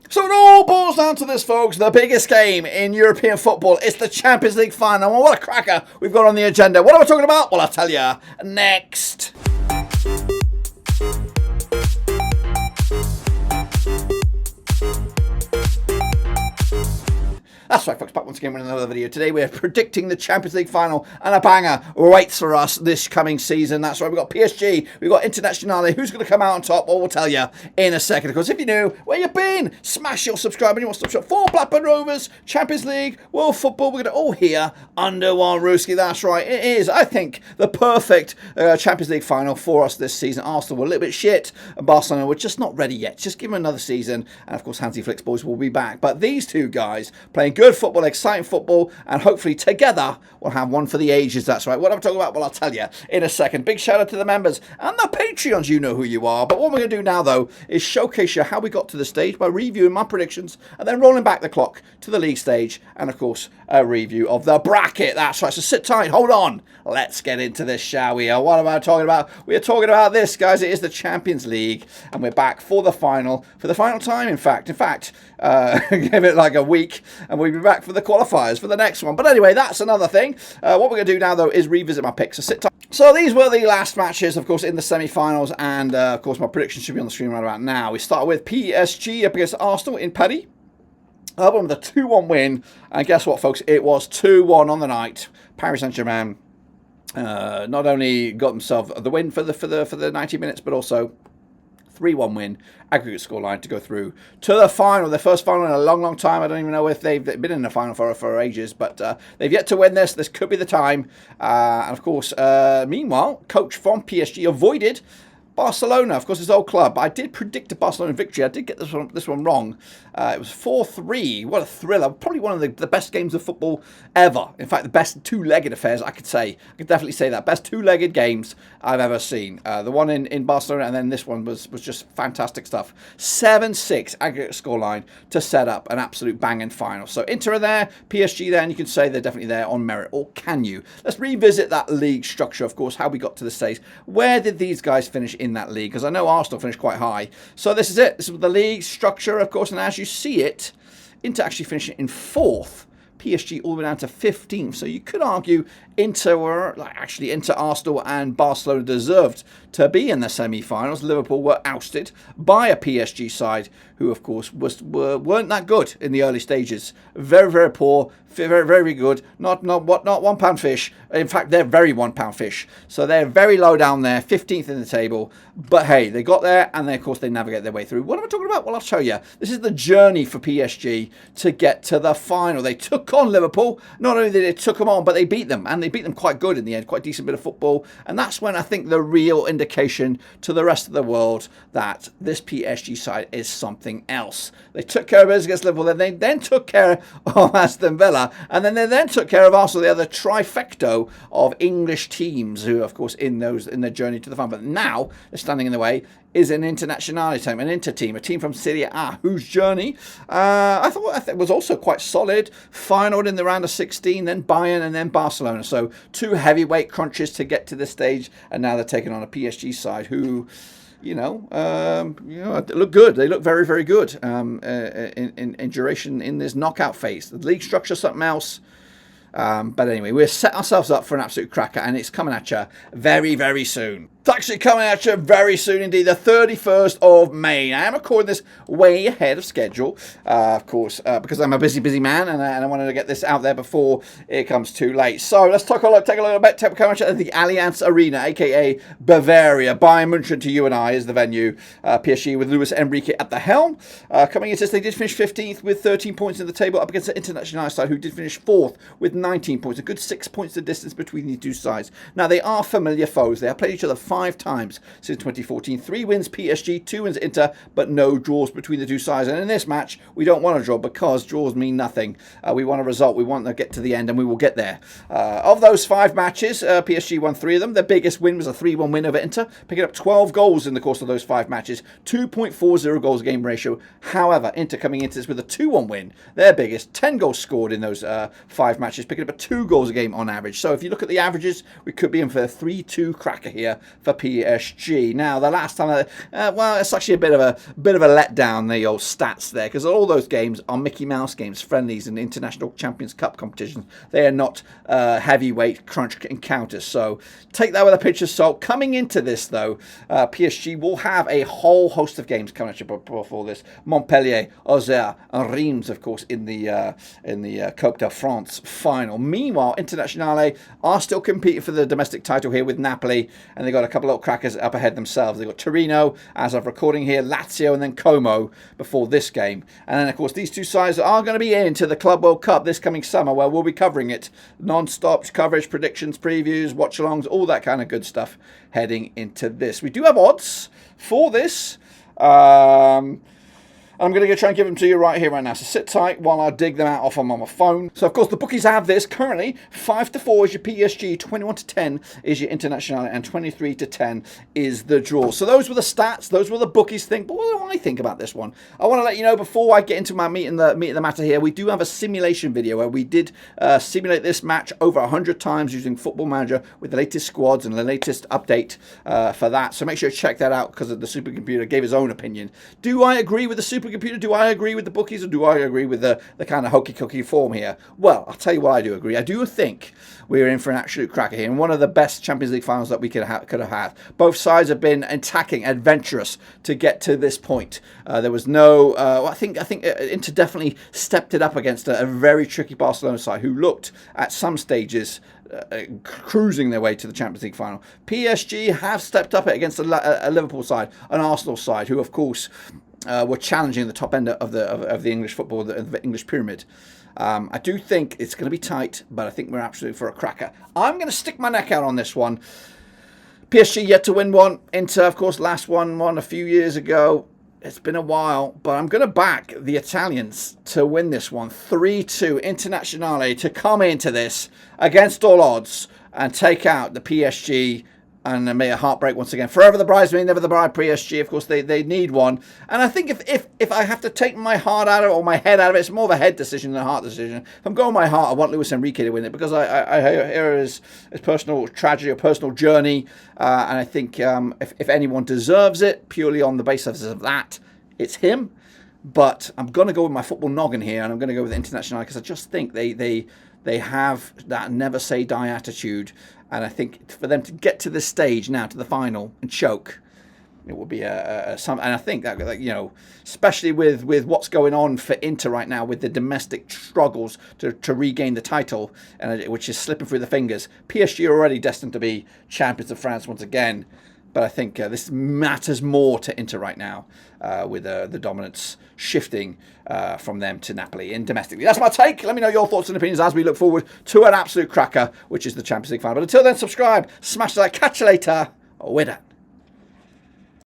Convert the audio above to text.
So it all boils down to this, folks. The biggest game in European football. It's the Champions League final. And what a cracker we've got on the agenda. What are we talking about? Well, I'll tell you next. That's right, folks, back once again with another video. Today we're predicting the Champions League final, and a banger waits for us this coming season. That's right, we've got PSG, we've got Internazionale. Who's going to come out on top? Well, we'll tell you in a second. Of course, if you're new, where you been? Smash your subscribe and you want to stop shop for Blackburn Rovers, Champions League, World Football. We're going to all here under one Rooski. That's right, it is, I think, the perfect Champions League final for us this season. Arsenal were a little bit shit, and Barcelona were just not ready yet. Just give them another season, and of course, Hansi Flick's boys will be back. But these two guys playing good football, exciting football, and hopefully together we'll have one for the ages. That's right. What I'm talking about, well, I'll tell you in a second. Big shout out to the members and the Patreons. You know who you are. But what we're going to do now, though, is showcase you how we got to the stage by reviewing my predictions and then rolling back the clock to the league stage and, of course, a review of the bracket. That's right. So sit tight. Hold on. Let's get into this, shall we? What am I talking about? We are talking about this, guys. It is the Champions League, and we're back for the final time, in fact. Give it like a week, and we'll be back for the qualifiers for the next one. But anyway, that's another thing. What we're going to do now, though, is revisit my picks. So sit tight. So these were the last matches, of course, in the semi-finals, and of course, my predictions should be on the screen right about now. We start with PSG up against Arsenal in Paris. One with a 2-1 win, and guess what, folks? It was 2-1 on the night. Paris Saint-Germain not only got themselves the win for the 90 minutes, but also 3-1 win, aggregate scoreline to go through to the final, their first final in a long, long time. I don't even know if they've been in the final for ages, but they've yet to win this. This could be the time. And of course, meanwhile, coach from PSG avoided Barcelona, of course, his old club. I did predict a Barcelona victory. I did get this one wrong. It was 4-3. What a thriller. Probably one of the best games of football ever. In fact, the best two-legged affairs, I could say. I could definitely say that. Best two-legged games I've ever seen. The one in Barcelona, and then this one was just fantastic stuff. 7-6 aggregate scoreline to set up an absolute banging final. So Inter are there, PSG there, and you can say they're definitely there on merit. Or can you? Let's revisit that league structure, of course, how we got to the stage. Where did these guys finish in that league? Because I know Arsenal finished quite high. So this is it. This is the league structure, of course, and as you see it, Inter actually finishing in 4th. PSG all the way down to 15th. So you could argue Inter, Arsenal and Barcelona deserved to be in the semi-finals. Liverpool were ousted by a PSG side who, of course, weren't that good in the early stages. Very, very poor. Very, very good. Not £1 fish. In fact, they're very £1 fish. So they're very low down there, 15th in the table. But hey, they got there, and then, of course, they navigate their way through. What am I talking about? Well, I'll show you. This is the journey for PSG to get to the final. They took on Liverpool. Not only did they took them on, but they beat them, and they beat them quite good in the end. Quite decent bit of football. And that's when I think the real indication to the rest of the world that this PSG side is something else. They took care of us against Liverpool, then they then took care of Aston Villa, and then they then took care of Arsenal, the other trifecta of English teams who, of course, in their journey to the final. But now they're standing in the way is an Internazionale team, an Inter team, a team from Serie A, whose journey I thought was also quite solid. Final in the round of 16, then Bayern, and then Barcelona. So two heavyweight crunches to get to this stage, and now they're taking on a PSG side who, look good. They look very, very good in duration in this knockout phase. The league structure something else. But anyway, we've set ourselves up for an absolute cracker, and it's coming at you very, very soon. It's actually coming at you very soon indeed, the 31st of May. I am recording this way ahead of schedule, of course, because I'm a busy man, and I wanted to get this out there before it comes too late. So let's take a look at the Allianz Arena, aka Bavaria. Bayern München to you and I is the venue. PSG with Luis Enrique at the helm. Coming into this, they did finish 15th with 13 points in the table, up against the Internazionale side, who did finish 4th with 19 points. A good 6 points the distance between these two sides. Now, they are familiar foes. They have played each other 5 times since 2014. 3 wins PSG, 2 wins Inter, but no draws between the two sides. And in this match, we don't want a draw because draws mean nothing. We want a result. We want to get to the end, and we will get there. Of those 5 matches, PSG won 3 of them. Their biggest win was a 3-1 win over Inter, picking up 12 goals in the course of those 5 matches. 2.40 goals game ratio. However, Inter coming into this with a 2-1 win. Their biggest, 10 goals scored in those 5 matches, picking up a 2 goals a game on average. So if you look at the averages, we could be in for a 3-2 cracker here for PSG. Now, the last time, well, it's actually a bit of a letdown, the old stats there, because all those games are Mickey Mouse games, friendlies, and international Champions Cup competitions. They are not heavyweight crunch encounters, so take that with a pinch of salt. Coming into this, though, PSG will have a whole host of games coming at you before this. Montpellier, Auxerre, and Reims, of course, in the Coupe de France final. Meanwhile, Internazionale are still competing for the domestic title here with Napoli, and they've got a couple of little crackers up ahead themselves. They've got Torino, as of recording here, Lazio, and then Como before this game. And then, of course, these two sides are going to be into the Club World Cup this coming summer, where we'll be covering it. Non-stop coverage, predictions, previews, watch-alongs, all that kind of good stuff heading into this. We do have odds for this. I'm going to try and give them to you right here, right now. So sit tight while I dig them out off on my phone. So, of course, the bookies have this currently. 5-4 is your PSG, 21-10 is your Internazionale, and 23-10 is the draw. So those were the stats. Those were the bookies think. But what do I think about this one? I want to let you know before I get into my meat of the matter here, we do have a simulation video where we did simulate this match over 100 times using Football Manager with the latest squads and the latest update for that. So make sure you check that out because the supercomputer gave his own opinion. Do I agree with the supercomputer? Do I agree with the bookies, or do I agree with the kind of hokey-cokey form here? Well, I'll tell you what I do agree. I do think we're in for an absolute cracker here, and one of the best Champions League finals that we could have had. Both sides have been attacking, adventurous to get to this point. There was no... I think Inter definitely stepped it up against a very tricky Barcelona side who looked at some stages cruising their way to the Champions League final. PSG have stepped up it against a Liverpool side, an Arsenal side, who, of course... were challenging the top end of the English football, the English pyramid. I do think it's going to be tight, but I think we're absolutely for a cracker. I'm going to stick my neck out on this one. PSG yet to win one. Inter, of course, last one a few years ago. It's been a while, but I'm going to back the Italians to win this one. 3-2 Internazionale to come into this against all odds and take out the PSG. And may a heartbreak once again. Forever the bridesmaid, never the bride. PSG, of course, they need one. And I think if I have to take my heart out of it or my head out of it, it's more of a head decision than a heart decision. If I'm going my heart, I want Luis Enrique to win it because I hear his personal tragedy or personal journey. And I think if anyone deserves it, purely on the basis of that, it's him. But I'm going to go with my football noggin here, and I'm going to go with Internazionale because I just think they have that never say die attitude. And I think for them to get to this stage now, to the final, and choke, it would be some. And I think that especially with what's going on for Inter right now, with the domestic struggles to regain the title, which is slipping through the fingers. PSG are already destined to be champions of France once again. But I think this matters more to Inter right now, with the dominance shifting from them to Napoli in domestically. That's my take. Let me know your thoughts and opinions as we look forward to an absolute cracker, which is the Champions League final. But until then, subscribe, smash the like, catch you later. We're done.